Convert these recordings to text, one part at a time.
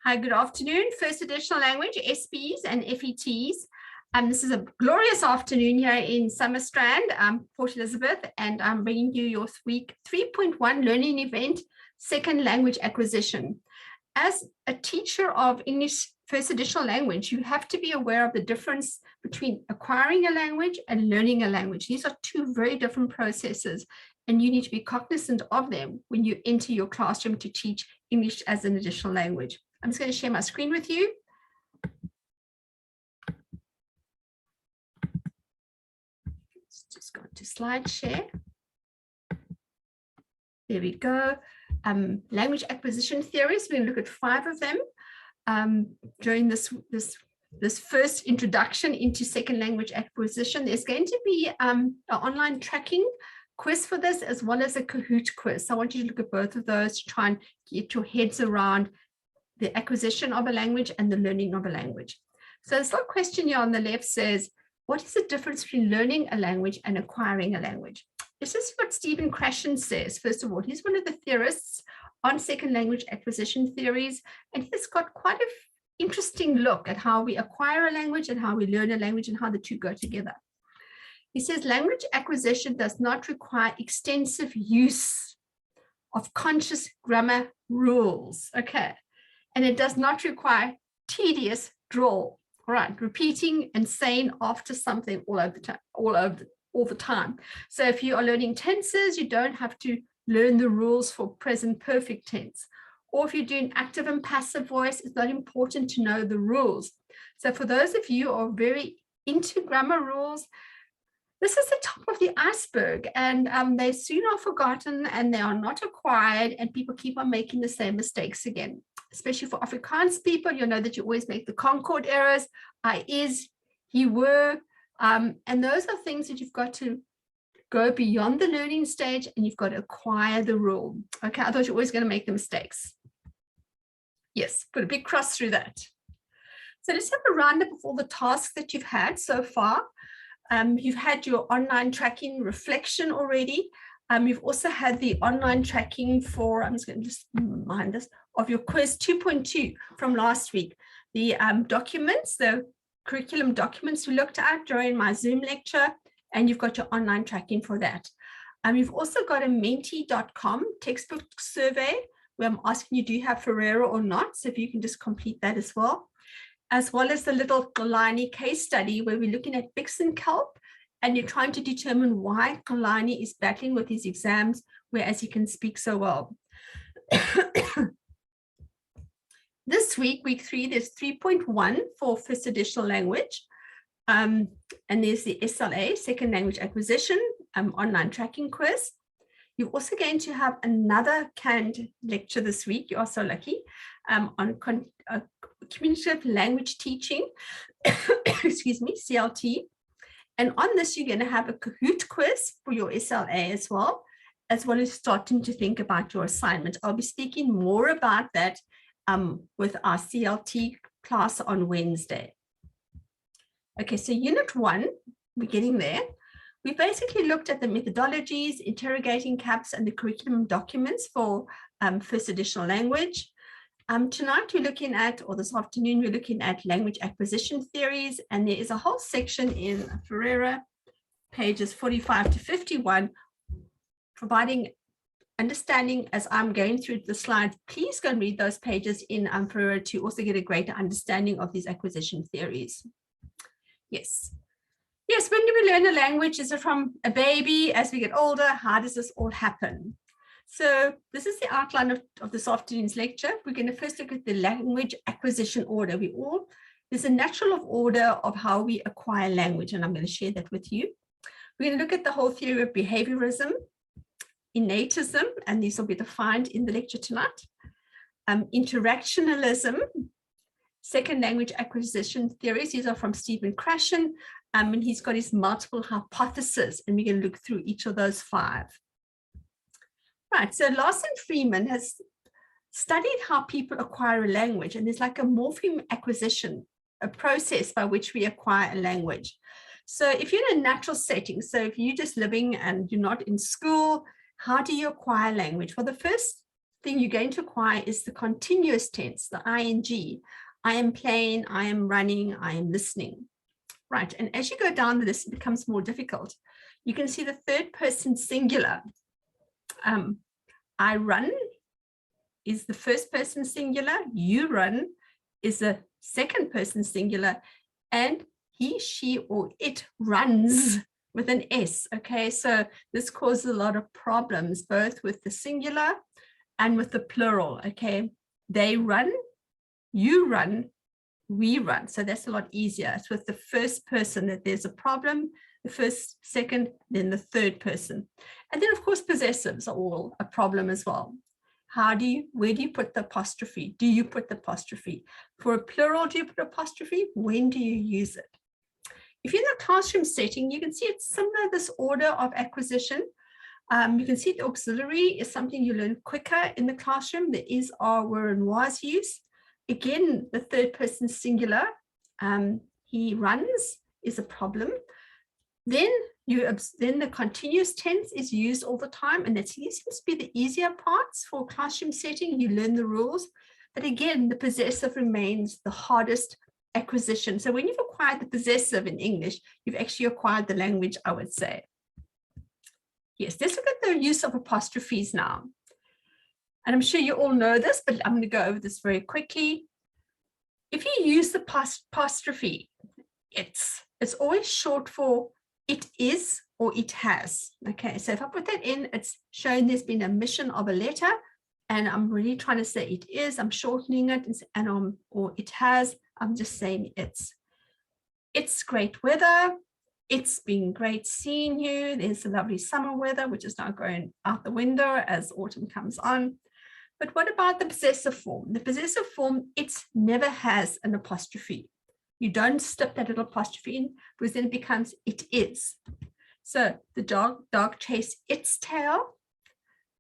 Hi, good afternoon. First Additional Language, SPs and FETs. This is a glorious afternoon here in Summerstrand, Port Elizabeth, and I'm bringing you your week 3.1 learning event, second language acquisition. As a teacher of English First Additional Language, you have to be aware of the difference between acquiring a language and learning a language. These are two very different processes, and you need to be cognizant of them when you enter your classroom to teach English as an additional language. I'm just going to share my screen with you. Let's just go to slide share. There we go. Language acquisition theories. We're going to look at 5 of them during this first introduction into second language acquisition. There's going to be an online tracking quiz for this, as well as a Kahoot quiz. So I want you to look at both of those to try and get your heads around the acquisition of a language and the learning of a language. So this little question here on the left says, what is the difference between learning a language and acquiring a language? This is what Stephen Krashen says. First of all, he's one of the theorists on second language acquisition theories, and he's got quite an interesting look at how we acquire a language and how we learn a language and how the two go together. He says language acquisition does not require extensive use of conscious grammar rules. Okay. And it does not require tedious drawl, right? Repeating and saying after something all the time. So if you are learning tenses, you don't have to learn the rules for present perfect tense. Or if you're doing active and passive voice, it's not important to know the rules. So for those of you who are very into grammar rules, this is the top of the iceberg, and they soon are forgotten and they are not acquired, and people keep on making the same mistakes again. Especially for Afrikaans people, you know that you always make the concord errors, I is, he were, and those are things that you've got to go beyond the learning stage and you've got to acquire the rule. Okay, I thought you're always going to make the mistakes. Yes, put a big cross through that. So let's have a roundup of all the tasks that you've had so far. You've had your online tracking reflection already. You've also had the online tracking for, I'm just going to just remind this, of your quiz 2.2 from last week. The documents, the curriculum documents we looked at during my Zoom lecture, and you've got your online tracking for that. You've also got a menti.com textbook survey where I'm asking you, do you have Ferreira or not? So if you can just complete that as well as the little Kalani case study where we're looking at Bixen Kelp, and you're trying to determine why Kalani is battling with his exams, whereas he can speak so well. This week, week 3, there's 3.1 for first additional language. And there's the SLA, second language acquisition, online tracking quiz. You're also going to have another canned lecture this week. You are so lucky, on communicative language teaching, excuse me, CLT. And on this, you're going to have a Kahoot quiz for your SLA as well as starting to think about your assignment. I'll be speaking more about that with our CLT class on Wednesday. Okay, so Unit 1, we're getting there. We basically looked at the methodologies, interrogating caps, and the curriculum documents for first additional language. Tonight we're looking at, or this afternoon, we're looking at language acquisition theories, and there is a whole section in Ferreira, pages 45 to 51, providing understanding as I'm going through the slides. Please go and read those pages in Ferreira to also get a greater understanding of these acquisition theories. Yes. Yes, when do we learn a language? Is it from a baby? As we get older, how does this all happen? So this is the outline of this afternoon's lecture. We're going to first look at the language acquisition order. There's a natural order of how we acquire language, and I'm going to share that with you. We're going to look at the whole theory of behaviorism, Inatism, and these will be defined in the lecture tonight. Interactionalism, second language acquisition theories. These are from Stephen Krashen, and he's got his multiple hypotheses, and we're going to look through each of those 5. Right, so Larson Freeman has studied how people acquire a language, and there's like a morpheme acquisition, a process by which we acquire a language. So if you're in a natural setting, so if you're just living and you're not in school, how do you acquire language? Well, the first thing you're going to acquire is the continuous tense, the ing. I am playing, I am running, I am listening. Right, and as you go down the list, it becomes more difficult. You can see the third person singular. I run is the first person singular, you run is the second person singular, and he, she, or it runs with an S. Okay, so this causes a lot of problems, both with the singular and with the plural. Okay, they run, you run, we run. So that's a lot easier. It's with the first person that there's a problem, the first, second, then the third person. And then of course, possessives are all a problem as well. Where do you put the apostrophe? Do you put the apostrophe? For a plural, do you put apostrophe? When do you use it? If you're in a classroom setting, you can see it's similar, this order of acquisition. You can see the auxiliary is something you learn quicker in the classroom. There is are, were, and was use. Again, the third person singular, he runs is a problem. Then the continuous tense is used all the time, and that seems to be the easier parts for classroom setting. You learn the rules, but again, the possessive remains the hardest acquisition. So when you've acquired the possessive in English, you've actually acquired the language, I would say. Yes, let's look at the use of apostrophes now. And I'm sure you all know this, but I'm going to go over this very quickly. If you use the apostrophe, it's always short for it is or it has. Okay, so if I put that in, it's showing there's been an omission of a letter, and I'm really trying to say it is, I'm shortening it, and or it has, I'm just saying it's. It's great weather. It's been great seeing you. There's a lovely summer weather, which is now going out the window as autumn comes on. But what about the possessive form? The possessive form, it never has an apostrophe. You don't slip that little apostrophe in, because then it becomes it is. So the dog chased its tail.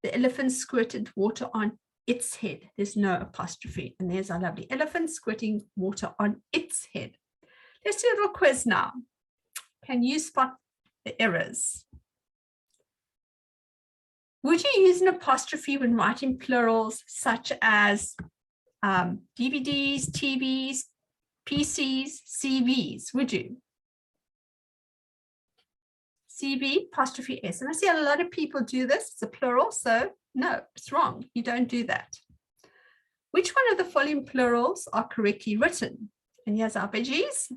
The elephant squirted water on its head. There's no apostrophe. And there's our lovely elephant squirting water on its head. Let's do a little quiz now. Can you spot the errors? Would you use an apostrophe when writing plurals such as DVDs, TVs, PCs, CVs? Would you? CV, apostrophe S. And I see a lot of people do this. It's a plural, so no, it's wrong. You don't do that. Which one of the following plurals are correctly written? And here's our veggies.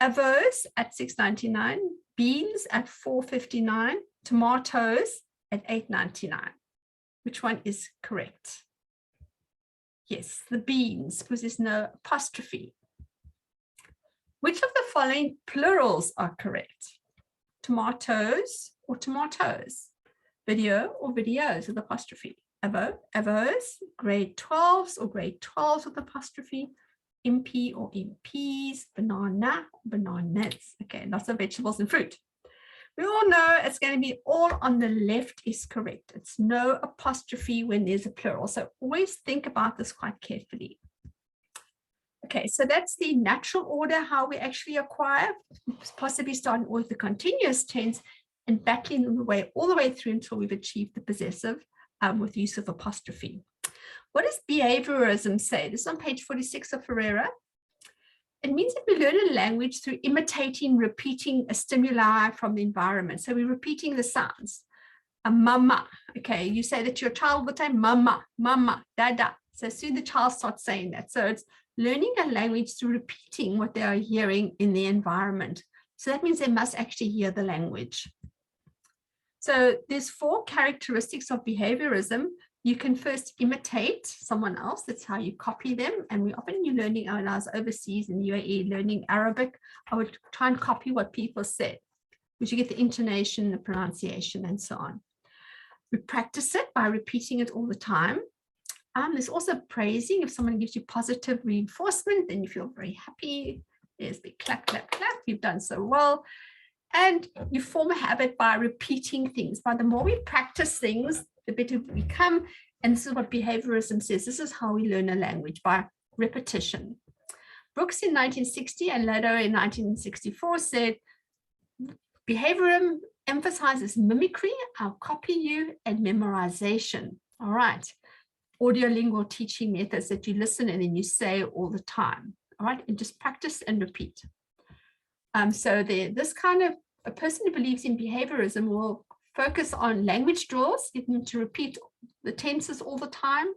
Avos at $6.99, beans at $4.59, tomatoes at $8.99. Which one is correct? Yes, the beans, because there's no apostrophe. Which of the following plurals are correct? Tomatoes or tomatoes? Video or videos with apostrophe? Avo, avos, grade 12s or grade 12s with apostrophe? MP or MPs, banana, bananas. Okay, lots of vegetables and fruit. We all know it's going to be all on the left is correct. It's no apostrophe when there's a plural. So always think about this quite carefully. Okay, so that's the natural order, how we actually acquire, possibly starting with the continuous tense and battling the way all the way through until we've achieved the possessive with use of apostrophe. What does behaviorism say? This is on page 46 of Ferreira. It means that we learn a language through imitating, repeating a stimuli from the environment. So we're repeating the sounds. A mama, okay, you say that to your child all the time, mama, mama, dada. So soon the child starts saying that. So it's learning a language through repeating what they are hearing in the environment. So that means they must actually hear the language. So there's 4 characteristics of behaviorism. You can first imitate someone else. That's how you copy them. And we often, you're learning, when I was overseas in UAE learning Arabic, I would try and copy what people said, which you get the intonation, the pronunciation, and so on. We practice it by repeating it all the time. There's also praising. If someone gives you positive reinforcement, then you feel very happy. There's big clap, clap, clap. You've done so well. And you form a habit by repeating things. By the more we practice things, the better we become. And this is what behaviorism says. This is how we learn a language, by repetition. Brooks in 1960 and later in 1964 said, behaviorism emphasizes mimicry, I'll copy you, and memorization. All right. audiolingual teaching methods that you listen and then you say all the time, all right, and just practice and repeat. So this kind of a person who believes in behaviorism will focus on language drills, get them to repeat the tenses all the time,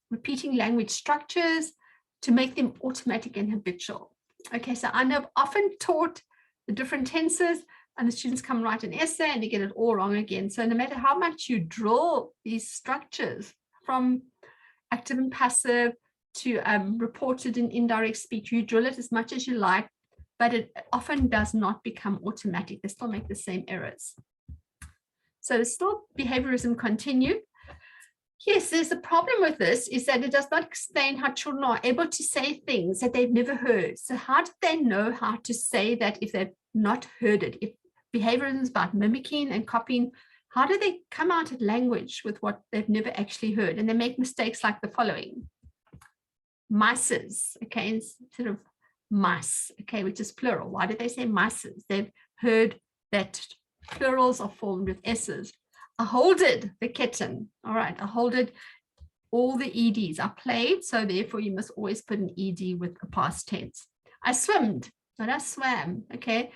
repeating language structures to make them automatic and habitual. Okay, so I know I've often taught the different tenses and the students come write an essay and they get it all wrong again. So no matter how much you drill these structures from active and passive to reported and indirect speech, you drill it as much as you like, but it often does not become automatic. They still make the same errors. So still behaviorism continued. Yes, there's a problem with this is that it does not explain how children are able to say things that they've never heard. So how do they know how to say that if they've not heard it? If behaviorism is about mimicking and copying, how do they come out at language with what they've never actually heard? And they make mistakes like the following. Mices, okay, instead of mice, okay, which is plural. Why do they say mices? They've heard that plurals are formed with S's. I holded the kitten. All right, I holded all the EDs. I played, so therefore you must always put an ED with the past tense. I swimmed, not I swam, okay?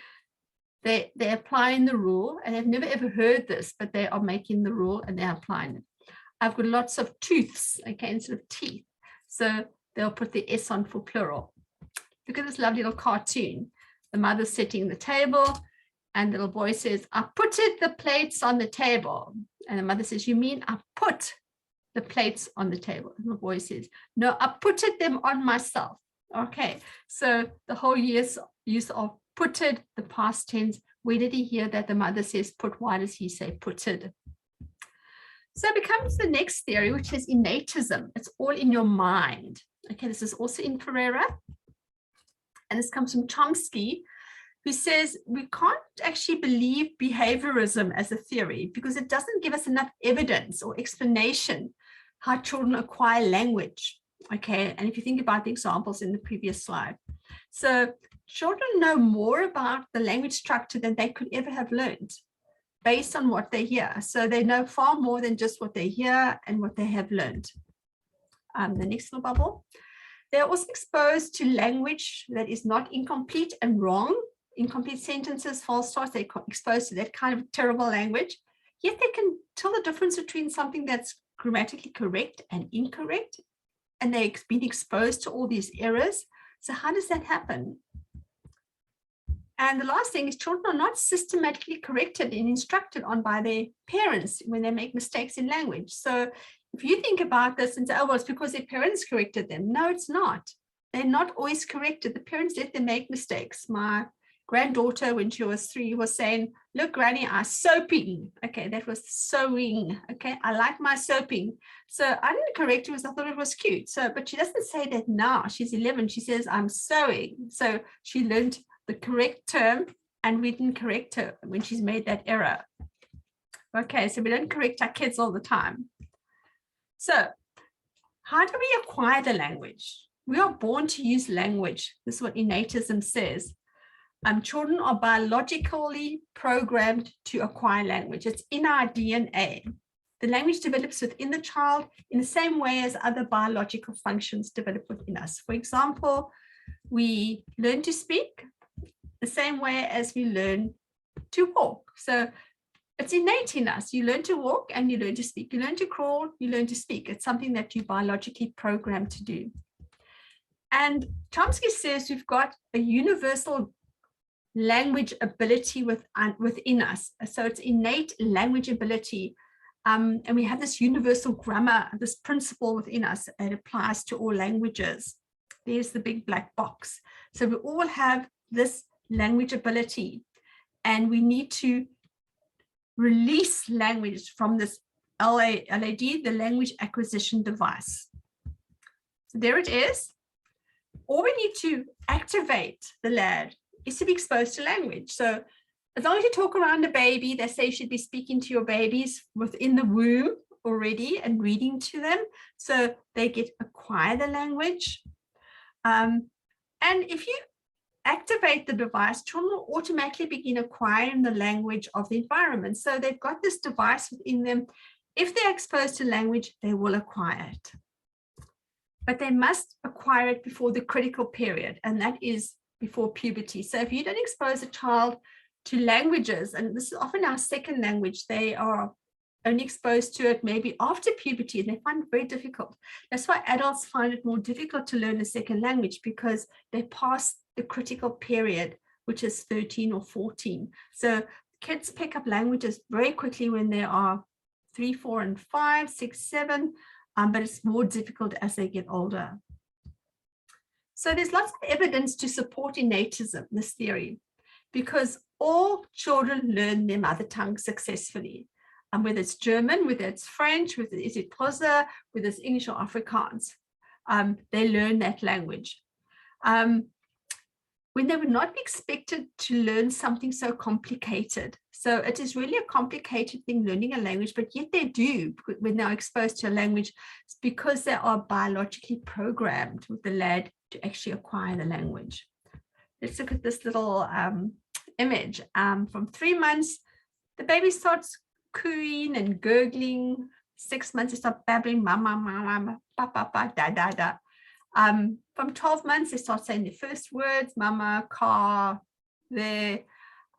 They're applying the rule, and they've never ever heard this, but they are making the rule and they're applying it. I've got lots of tooths, okay, instead of teeth. So they'll put the S on for plural. Look at this lovely little cartoon. The mother's setting the table, and the little boy says, I putted the plates on the table. And the mother says, you mean I put the plates on the table? And the boy says, no, I putted them on myself. Okay, so the whole use of putted, the past tense, where did he hear that the mother says put? Why does he say putted? So it becomes the next theory, which is Inatism. It's all in your mind. Okay, this is also in Ferreira. And this comes from Chomsky, who says we can't actually believe behaviorism as a theory because it doesn't give us enough evidence or explanation how children acquire language. Okay, and if you think about the examples in the previous slide. So children know more about the language structure than they could ever have learned based on what they hear. So they know far more than just what they hear and what they have learned. The next little bubble. They're also exposed to language that is not incomplete and wrong. Incomplete sentences, false starts, they're exposed to that kind of terrible language, yet they can tell the difference between something that's grammatically correct and incorrect, and they've been exposed to all these errors. So how does that happen? And the last thing is children are not systematically corrected and instructed on by their parents when they make mistakes in language. So if you think about this and say, oh, well, it's because their parents corrected them. No, it's not. They're not always corrected. The parents let them make mistakes. My granddaughter, when she was 3, was saying, look, Granny, I'm soaping. Okay, that was sewing. Okay, I like my soaping. So I didn't correct her because I thought it was cute. So, but she doesn't say that now. She's 11. She says, I'm sewing. So she learned the correct term, and we didn't correct her when she's made that error. Okay, so we don't correct our kids all the time. So how do we acquire the language? We are born to use language. This is what Inatism says. Children are biologically programmed to acquire language. It's in our DNA. The language develops within the child in the same way as other biological functions develop within us. For example, we learn to speak the same way as we learn to walk. So it's innate in us. You learn to walk and you learn to speak. You learn to crawl, you learn to speak. It's something that you biologically programmed to do. And Chomsky says we've got a universal language ability within us. So it's innate language ability. And we have this universal grammar, this principle within us that applies to all languages. There's the big black box. So we all have this language ability, and we need to release language from this LAD, the language acquisition device. So there it is. All we need to activate the LAD is to be exposed to language. So as long as you talk around a baby, they say you should be speaking to your babies within the womb already and reading to them, so they acquire the language. And if you activate the device, children will automatically begin acquiring the language of the environment. So they've got this device within them. if they're exposed to language, they will acquire it. But they must acquire it before the critical period, and that is before puberty. So if you don't expose a child to languages, and this is often our second language, they are only exposed to it maybe after puberty, and they find it very difficult. That's why adults find it more difficult to learn a second language, because they pass the critical period, which is 13 or 14. So kids pick up languages very quickly when they are 3, 4, and 5, 6, 7, but it's more difficult as they get older. So there's lots of evidence to support Inatism, this theory, because all children learn their mother tongue successfully. Whether it's German, whether it's French, whether it's Xhosa, whether it's English or Afrikaans, they learn that language. When they would not be expected to learn something so complicated. So it is really a complicated thing, learning a language, but yet they do when they're exposed to a language. It's because they are biologically programmed with the lad to actually acquire the language. Let's look at this little image. From 3 months, the baby starts cooing and gurgling. 6 months, they start babbling, mama, mama, papa, pa, da, da, da. From 12 months, they start saying the first words, mama, car, there.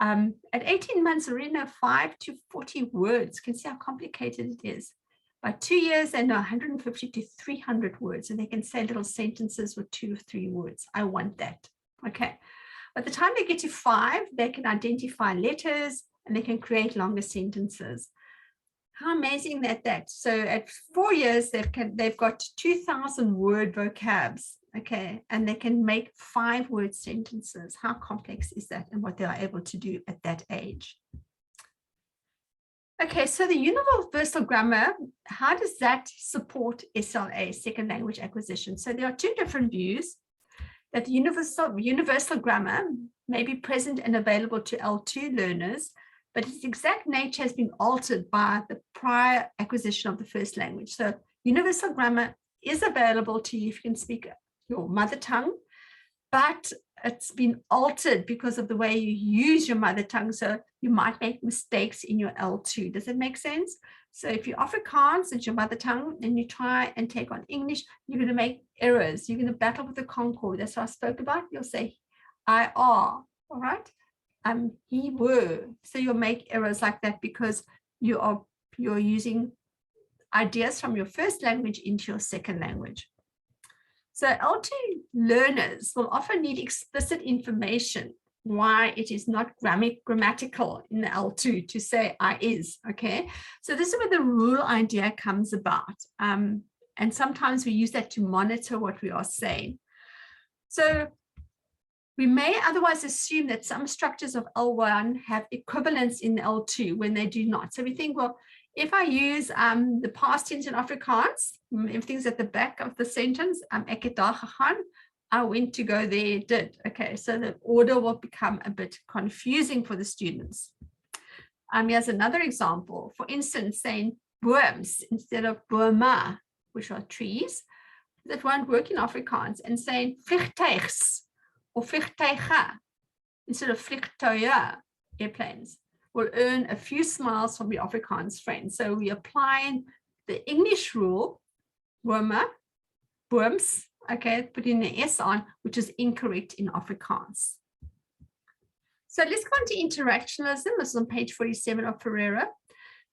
At 18 months, they already know 5 to 40 words. You can see how complicated it is. By 2 years, they know 150 to 300 words, and they can say little sentences with 2 or 3 words. I want that. Okay. By the time they get to 5, they can identify letters, and they can create longer sentences. How amazing that. So at 4 years, they've got 2,000 word vocabs, okay, and they can make 5-word sentences. How complex is that, and what they are able to do at that age? Okay, so the universal grammar, how does that support SLA, second language acquisition? So there are 2 different views, that the universal grammar may be present and available to L2 learners, but its exact nature has been altered by the prior acquisition of the first language. So universal grammar is available to you if you can speak your mother tongue, but it's been altered because of the way you use your mother tongue. So you might make mistakes in your L2. Does that make sense? So if you're Afrikaans, it's your mother tongue, and you try and take on English, you're going to make errors. You're going to battle with the concord. That's what I spoke about. You'll say, I are, all right? He were. So you'll make errors like that because you're using ideas from your first language into your second language. So L2 learners will often need explicit information why it is not grammatical in the L2 to say I is, okay? So this is where the rule idea comes about. And sometimes we use that to monitor what we are saying. So we may otherwise assume that some structures of L1 have equivalence in L2 when they do not. So we think, well, if I use the past tense in Afrikaans, everything's at the back of the sentence, ek het daar gegaan, I went to go there, did. Okay, so the order will become a bit confusing for the students. Here's another example. For instance, saying booms instead of bome, which are trees, that won't work in Afrikaans, and saying vliegtuigs or vliegtuige instead of vliegtuie, airplanes, will earn a few smiles from your Afrikaans friends. So we're applying the English rule, bome, booms, okay, putting the S on, which is incorrect in Afrikaans. So let's go on to interactionalism. This is on page 47 of Ferreira.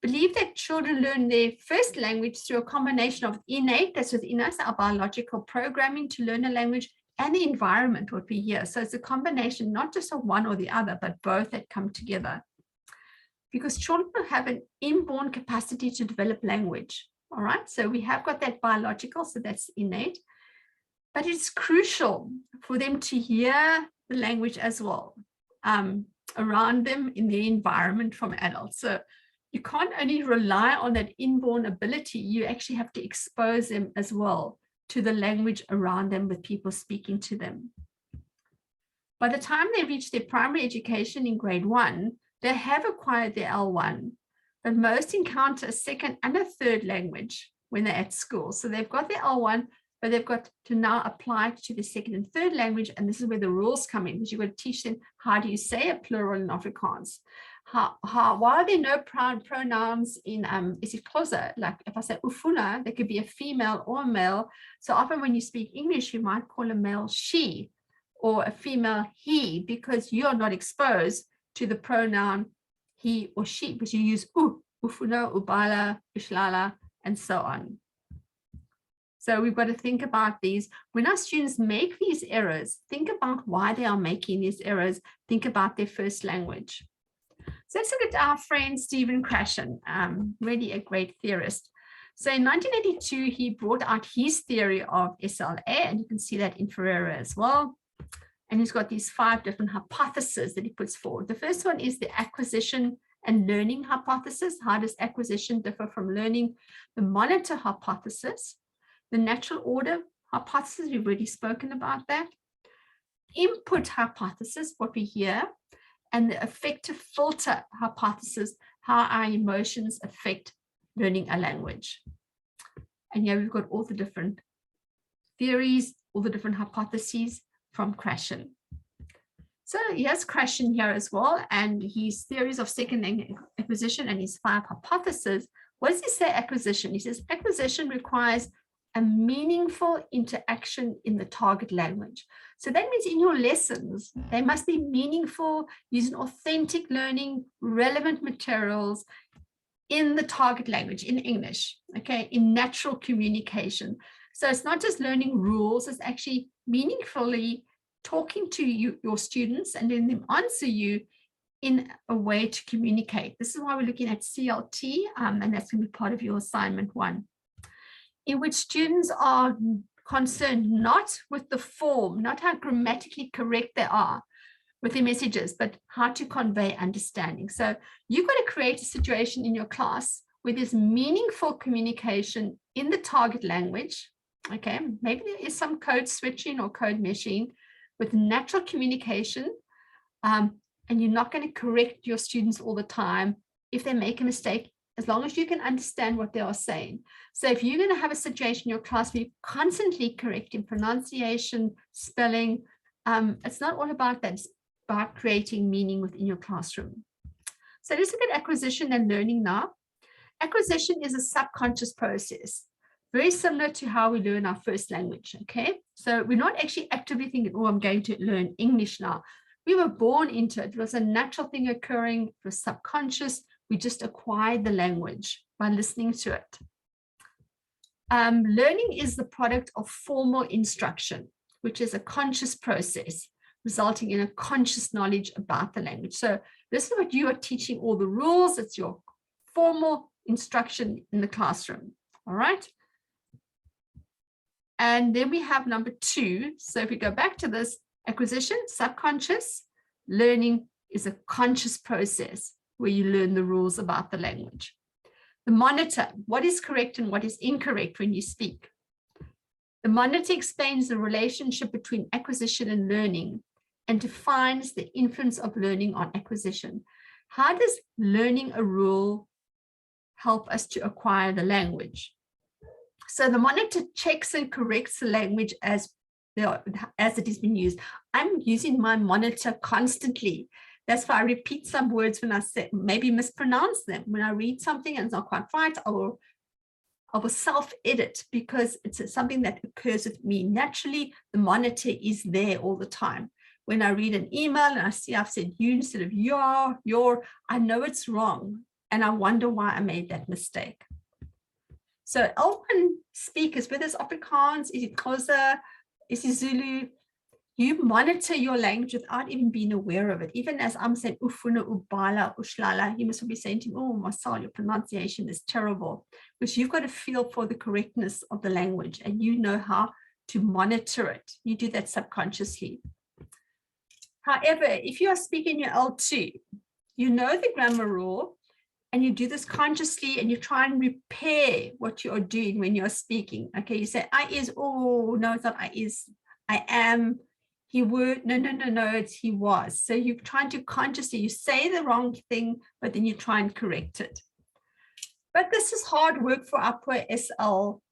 Believe that children learn their first language through a combination of innate, that's within us, our biological programming to learn a language, and the environment, what we hear. So it's a combination, not just of one or the other, but both that come together. Because children have an inborn capacity to develop language. All right, so we have got that biological, so that's innate. But it's crucial for them to hear the language as well around them in the environment from adults. So you can't only rely on that inborn ability, you actually have to expose them as well to the language around them with people speaking to them. By the time they reach their primary education in grade 1, they have acquired their L1, but most encounter a second and a third language when they're at school. So they've got their L1, but they've got to now apply it to the second and third language. And this is where the rules come in, because you've got to teach them, how do you say a plural in Afrikaans? why are there no pronouns in isiXhosa? Like if I say ufuna, there could be a female or a male. So often when you speak English, you might call a male she or a female he, because you are not exposed to the pronoun he or she, because you use ufuna, ubala, ushlala, and so on. So we've got to think about these. When our students make these errors, think about why they are making these errors. Think about their first language. So let's look at our friend Stephen Krashen, really a great theorist. So in 1982, he brought out his theory of SLA, and you can see that in Ferreira as well. And he's got these 5 different hypotheses that he puts forward. The first one is the acquisition and learning hypothesis. How does acquisition differ from learning? The monitor hypothesis, the natural order hypothesis, we've already spoken about that. Input hypothesis, what we hear, and the affective filter hypothesis, how our emotions affect learning a language. And here we've got all the different theories, all the different hypotheses from Krashen. So here's Krashen here as well, and his theories of second language acquisition and his 5 hypotheses. What does he say acquisition? He says acquisition requires a meaningful interaction in the target language. So that means in your lessons, they must be meaningful, using authentic learning, relevant materials in the target language, in English, okay, in natural communication. So it's not just learning rules, it's actually meaningfully talking to your students and letting them answer you in a way to communicate. This is why we're looking at CLT, and that's going to be part of your assignment 1. In which students are concerned not with the form, not how grammatically correct they are with their messages, but how to convey understanding. So you've got to create a situation in your class where there's meaningful communication in the target language. Okay, maybe there is some code switching or code meshing with natural communication, and you're not going to correct your students all the time if they make a mistake, as long as you can understand what they are saying. So if you're going to have a situation in your class where you're constantly correcting pronunciation, spelling, it's not all about that. It's about creating meaning within your classroom. So let's look at acquisition and learning now. Acquisition is a subconscious process, very similar to how we learn our first language, okay? So we're not actually actively thinking, oh, I'm going to learn English now. We were born into it. It was a natural thing occurring. It was subconscious. We just acquired the language by listening to it. Learning is the product of formal instruction, which is a conscious process, resulting in a conscious knowledge about the language. So this is what you are teaching, all the rules. It's your formal instruction in the classroom, all right? And then we have number 2. So if we go back to this, acquisition, subconscious, learning is a conscious process where you learn the rules about the language. The monitor, what is correct and what is incorrect when you speak. The monitor explains the relationship between acquisition and learning and defines the influence of learning on acquisition. How does learning a rule help us to acquire the language? So the monitor checks and corrects the language as it has been used. I'm using my monitor constantly. That's why I repeat some words when I say, maybe mispronounce them. When I read something and it's not quite right, I will self-edit, because it's something that occurs with me naturally. The monitor is there all the time. When I read an email and I see I've said you instead of your, I know it's wrong. And I wonder why I made that mistake. So L1 speakers, whether it's Afrikaans, is it Xhosa, is it Zulu, you monitor your language without even being aware of it. Even as I'm saying ufuna, ubala, ushlala, you must be saying to me, oh, Marcel, your pronunciation is terrible. Because you've got to feel for the correctness of the language and you know how to monitor it. You do that subconsciously. However, if you are speaking your L2, you know the grammar rule, and you do this consciously and you try and repair what you are doing when you're speaking. Okay, you say, I is, oh, no, it's not I is, I am, he would, no, it's he was. So you're trying to consciously, you say the wrong thing, but then you try and correct it. But this is hard work for upper SL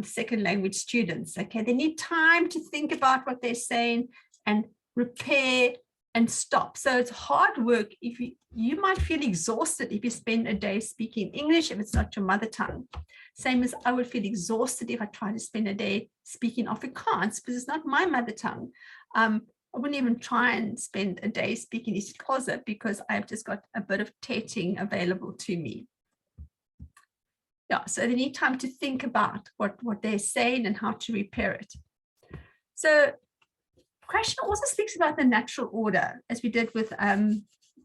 second language students. Okay, they need time to think about what they're saying and repair and stop. So it's hard work. If you might feel exhausted if you spend a day speaking English, if it's not your mother tongue. Same as I would feel exhausted if I try to spend a day speaking Afrikaans, because it's not my mother tongue. I wouldn't even try and spend a day speaking isiXhosa because I've just got a bit of tating available to me. Yeah, so they need time to think about what they're saying and how to repair it. So Krashen also speaks about the natural order, as we did with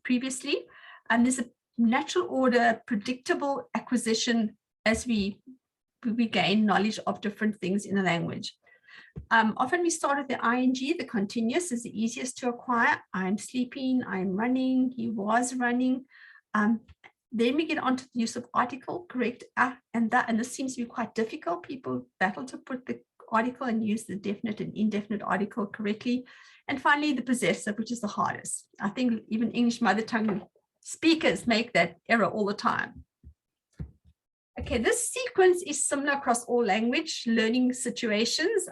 previously. And there's a natural order, predictable acquisition as we gain knowledge of different things in a language. Often we start with the ing, the continuous is the easiest to acquire. I'm sleeping, I'm running, he was running. Then we get onto the use of article, correct, and this seems to be quite difficult. People battle to put the article and use the definite and indefinite article correctly. And finally, the possessive, which is the hardest. I think even English mother tongue speakers make that error all the time. Okay, this sequence is similar across all language learning situations.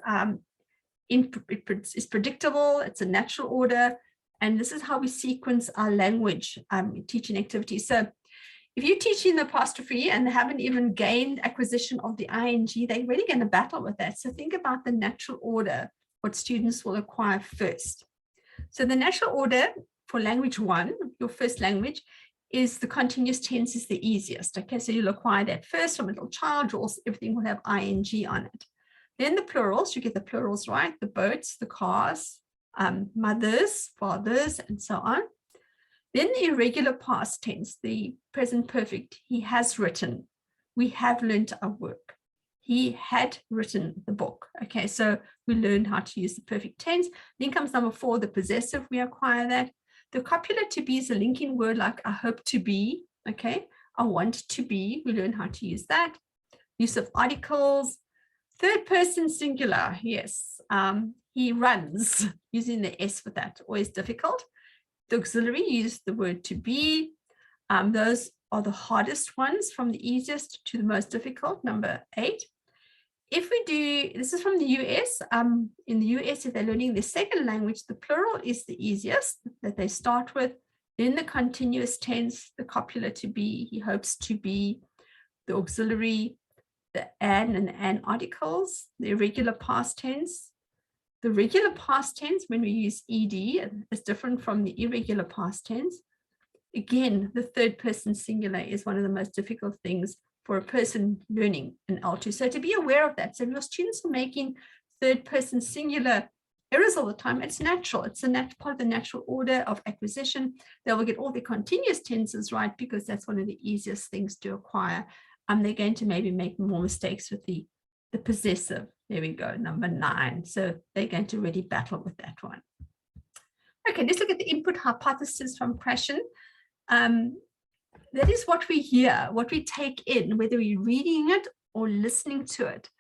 It's predictable, it's a natural order, and this is how we sequence our language teaching activities. So if you're teaching the apostrophe and they haven't even gained acquisition of the ing, they're really going to battle with that. So think about the natural order, what students will acquire first. So the natural order for language 1, your first language, is the continuous tense is the easiest. Okay, so you'll acquire that first from a little child, everything will have ing on it. Then the plurals, you get the plurals right, the boats, the cars, mothers, fathers, and so on. Then the irregular past tense, the present perfect, he has written, we have learned our work. He had written the book. Okay, so we learn how to use the perfect tense. Then comes number 4, the possessive, we acquire that. The copula to be is a linking word like I hope to be, okay, I want to be, we learn how to use that. Use of articles, third person singular, yes, he runs, using the S for that, always difficult. The auxiliary, use the word to be. Those are the hardest ones from the easiest to the most difficult, number 8. If we do, this is from the US, in the US, if they're learning their second language, the plural is the easiest that they start with. Then the continuous tense, the copula to be, he hopes to be, the auxiliary, the and articles, the irregular past tense. The regular past tense, when we use ed, is different from the irregular past tense. Again, the third person singular is one of the most difficult things for a person learning an L2. So to be aware of that. So if your students are making third person singular errors all the time, it's natural. It's a part of the natural order of acquisition. They will get all the continuous tenses right because that's one of the easiest things to acquire. They're going to maybe make more mistakes with the possessive. There we go, number 9. So they're going to really battle with that one. Okay, let's look at the input hypothesis from Krashen. That is what we hear, what we take in, whether we're reading it or listening to it.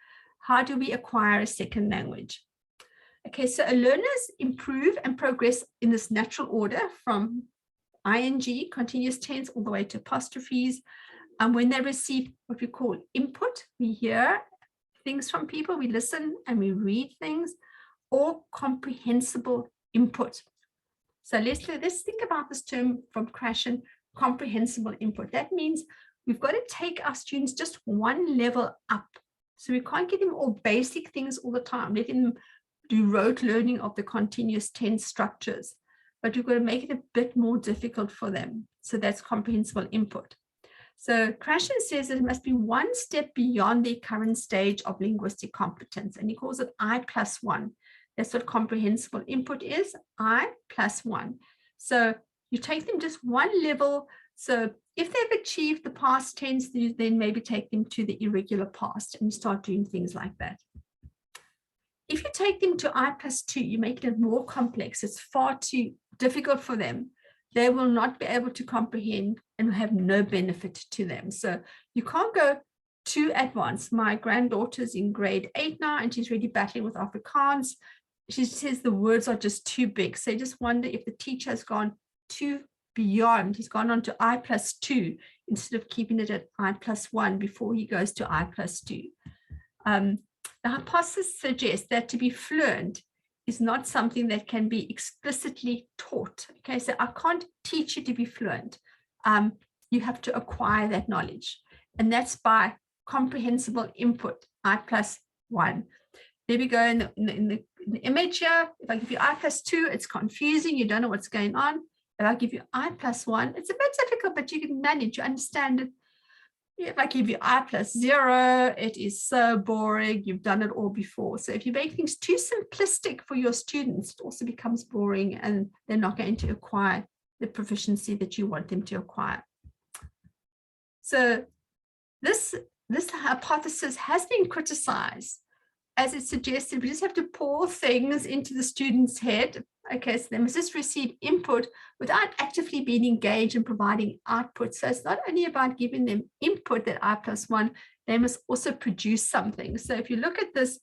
How do we acquire a second language? Okay, so learners improve and progress in this natural order from ing, continuous tense, all the way to apostrophes. When they receive what we call input, we hear things from people, we listen and we read things, or comprehensible input. So let's think about this term from Krashen, comprehensible input. That means we've got to take our students just one level up. So we can't give them all basic things all the time, let them do rote learning of the continuous tense structures, but we've got to make it a bit more difficult for them. So that's comprehensible input. So Krashen says that it must be one step beyond the current stage of linguistic competence, and he calls it I+1. That's what comprehensible input is, I+1. So you take them just one level. So if they've achieved the past tense, you then maybe take them to the irregular past and start doing things like that. If you take them to I+2, you make it more complex. It's far too difficult for them. They will not be able to comprehend and have no benefit to them. So you can't go too advanced. My granddaughter's in grade 8 now, and she's really battling with Afrikaans. She says the words are just too big. So you just wonder if the teacher has gone too beyond. He's gone on to I+2 instead of keeping it at I+1 before he goes to I+2. The hypothesis suggests that to be fluent is not something that can be explicitly taught. Okay, so I can't teach you to be fluent. You have to acquire that knowledge, and that's by comprehensible input, I+1. There we go in the image here. If I give you I+2, it's confusing. You don't know what's going on. If I give you I+1, it's a bit difficult, but you can manage, you understand it. If I give you I+0, it is so boring. You've done it all before. So if you make things too simplistic for your students, it also becomes boring and they're not going to acquire the proficiency that you want them to acquire. So this hypothesis has been criticized, as it suggested we just have to pour things into the student's head. Okay, so they must just receive input without actively being engaged and providing output. So it's not only about giving them input, that I+1, they must also produce something. So if you look at this,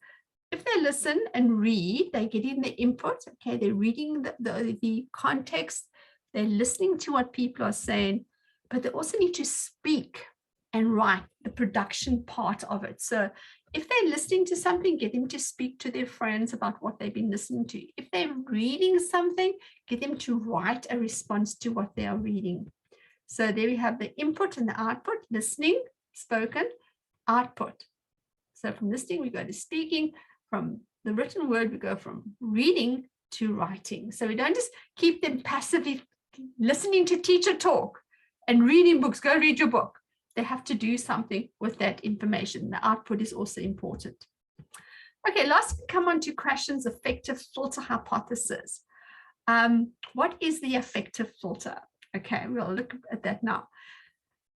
if they listen and read, they're getting the input. Okay, they're reading the context, they're listening to what people are saying, but they also need to speak and write the production part of it. So if they're listening to something, get them to speak to their friends about what they've been listening to. If they're reading something, get them to write a response to what they are reading. So there we have the input and the output: listening, spoken, output. So from listening, we go to speaking. From the written word, we go from reading to writing. So we don't just keep them passively listening to teacher talk and reading books. Go read your book. They have to do something with that information. The output is also important. Okay, last we come on to Krashen's affective filter hypothesis. What is the affective filter? Okay, we'll look at that now.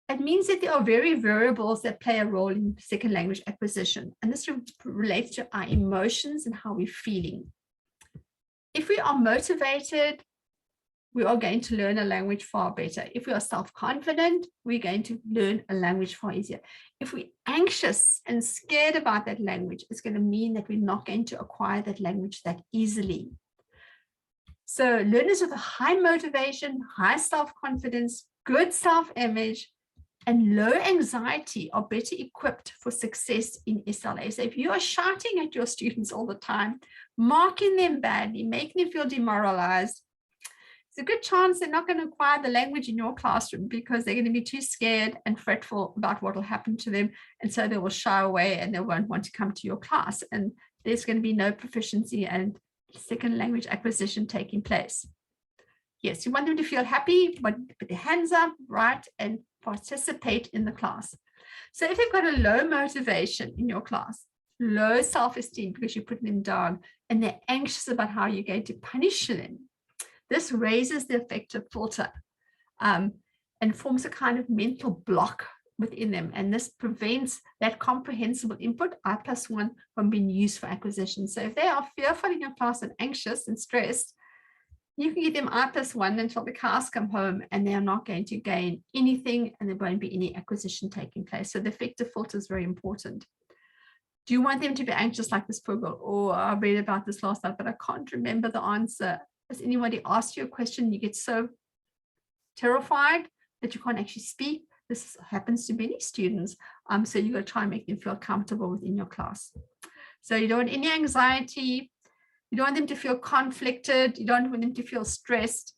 It means that there are variables that play a role in second language acquisition, and this relates to our emotions and how we're feeling. If we are motivated, we are going to learn a language far better. If we are self-confident, we're going to learn a language far easier. If we're anxious and scared about that language, it's going to mean that we're not going to acquire that language that easily. So learners with a high motivation, high self-confidence, good self-image, and low anxiety are better equipped for success in SLA. So if you are shouting at your students all the time, marking them badly, making them feel demoralized, it's a good chance they're not going to acquire the language in your classroom, because they're going to be too scared and fretful about what will happen to them. And so they will shy away and they won't want to come to your class. And there's going to be no proficiency and second language acquisition taking place. Yes, you want them to feel happy, but put their hands up, right, and participate in the class. So if they've got a low motivation in your class, low self-esteem because you're putting them down, and they're anxious about how you're going to punish them, this raises the affective filter and forms a kind of mental block within them. And this prevents that comprehensible input, I+1, from being used for acquisition. So if they are fearful in your class and anxious and stressed, you can give them I+1 until the cows come home, and they are not going to gain anything, and there won't be any acquisition taking place. So the affective filter is very important. Do you want them to be anxious like this poor girl? Oh, I read about this last night, but I can't remember the answer. Has anybody asked you a question, you get so terrified that you can't actually speak? This happens to many students. So you got to try and make them feel comfortable within your class. So you don't want any anxiety. You don't want them to feel conflicted. You don't want them to feel stressed,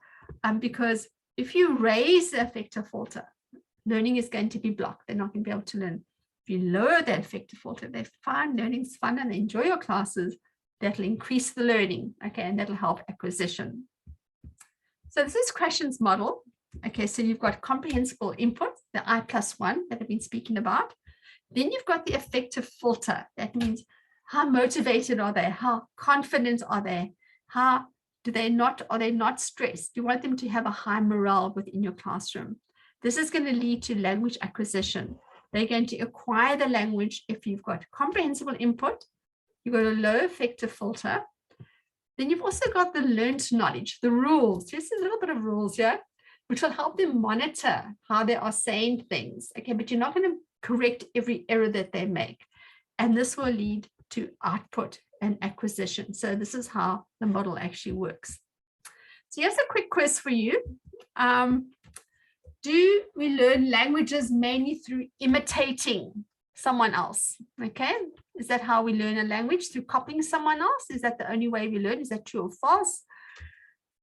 because if you raise the affective filter, learning is going to be blocked. They're not going to be able to learn. If you lower that affective filter, they find learning's fun and they enjoy your classes. That'll increase the learning, okay, and that'll help acquisition. So this is Krashen's model. Okay, so you've got comprehensible input, the I+1 that I've been speaking about. Then you've got the affective filter. That means how motivated are they? How confident are they? How are they not stressed? You want them to have a high morale within your classroom. This is going to lead to language acquisition. They're going to acquire the language if you've got comprehensible input. You've got a low affective filter. Then you've also got the learned knowledge, the rules. Just a little bit of rules here, which will help them monitor how they are saying things. Okay, but you're not going to correct every error that they make. And this will lead to output and acquisition. So this is how the model actually works. So here's a quick quiz for you. Do we learn languages mainly through imitating? someone else. Okay, is that how we learn a language? Through copying someone else? Is that the only way we learn? Is that true or false?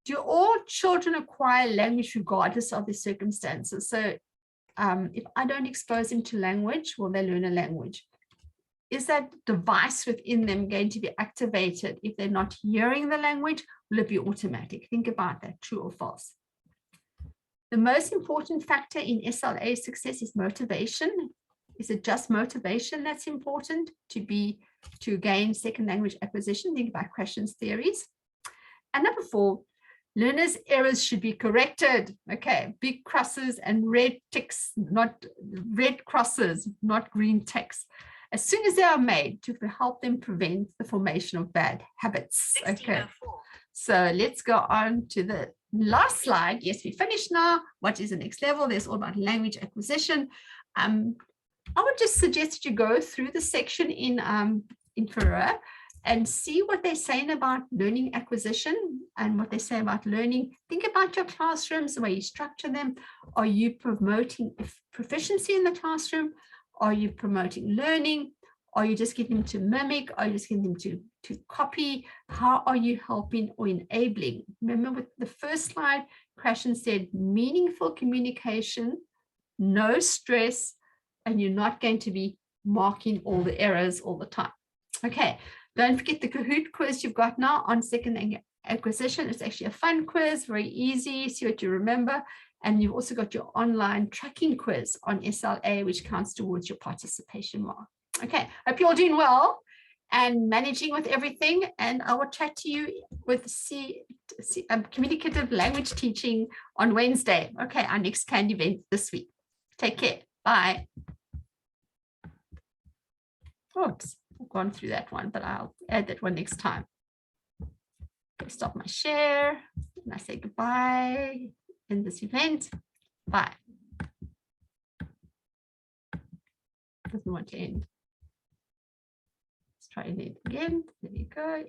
Do all children acquire language regardless of their circumstances? So if I don't expose them to language, will they learn a language? Is that device within them going to be activated if they're not hearing the language? Will it be automatic? Think about that, true or false. The most important factor in SLA success is motivation. Is it just motivation that's important to gain second language acquisition? Think about Krashen's theories. And number 4, learners' errors should be corrected. Okay, big crosses and red ticks, not red crosses, not green ticks, as soon as they are made, to help them prevent the formation of bad habits. Okay, so let's go on to the last slide. Yes, we finished now. What is the next level? There's all about language acquisition. I would just suggest that you go through the section in Ferrer and see what they're saying about learning acquisition and what they say about learning. Think about your classrooms, the way you structure them. Are you promoting proficiency in the classroom? Are you promoting learning? Are you just getting them to mimic? Are you just getting them to copy? How are you helping or enabling? Remember with the first slide, Krashen said meaningful communication, no stress, and you're not going to be marking all the errors all the time. Okay, don't forget the Kahoot quiz you've got now on second language acquisition. It's actually a fun quiz, very easy, see what you remember. And you've also got your online tracking quiz on SLA, which counts towards your participation mark. Okay, hope you're all doing well and managing with everything. And I will chat to you with communicative language teaching on Wednesday. Okay, our next CAND event this week. Take care. Bye. Oops, I've gone through that one, but I'll add that one next time. Okay, stop my share and I say goodbye in this event. Bye. Doesn't want to end. Let's try it again. There you go.